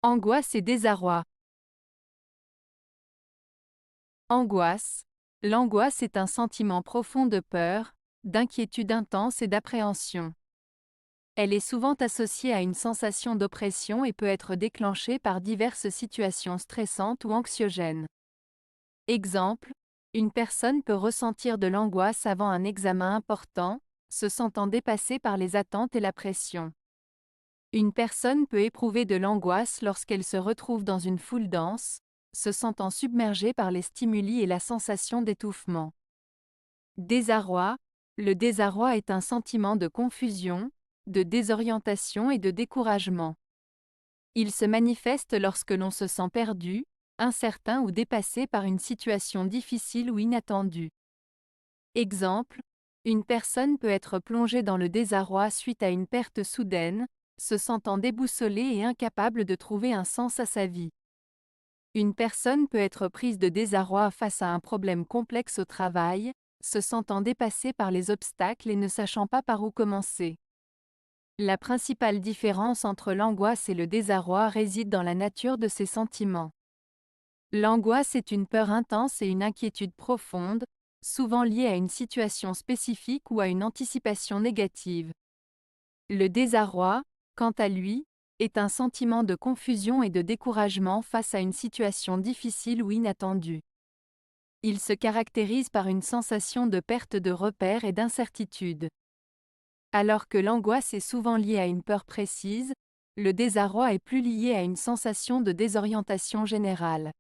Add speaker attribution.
Speaker 1: Angoisse et désarroi. Angoisse. L'angoisse est un sentiment profond de peur, d'inquiétude intense et d'appréhension. Elle est souvent associée à une sensation d'oppression et peut être déclenchée par diverses situations stressantes ou anxiogènes. Exemple, une personne peut ressentir de l'angoisse avant un examen important, se sentant dépassée par les attentes et la pression. Une personne peut éprouver de l'angoisse lorsqu'elle se retrouve dans une foule dense, se sentant submergée par les stimuli et la sensation d'étouffement. Désarroi. Le désarroi est un sentiment de confusion, de désorientation et de découragement. Il se manifeste lorsque l'on se sent perdu, incertain ou dépassé par une situation difficile ou inattendue. Exemple, une personne peut être plongée dans le désarroi suite à une perte soudaine, se sentant déboussolée et incapable de trouver un sens à sa vie. Une personne peut être prise de désarroi face à un problème complexe au travail, se sentant dépassée par les obstacles et ne sachant pas par où commencer. La principale différence entre l'angoisse et le désarroi réside dans la nature de ces sentiments. L'angoisse est une peur intense et une inquiétude profonde, souvent liée à une situation spécifique ou à une anticipation négative. Le désarroi, quant à lui, est un sentiment de confusion et de découragement face à une situation difficile ou inattendue. Il se caractérise par une sensation de perte de repères et d'incertitude. Alors que l'angoisse est souvent liée à une peur précise, le désarroi est plus lié à une sensation de désorientation générale.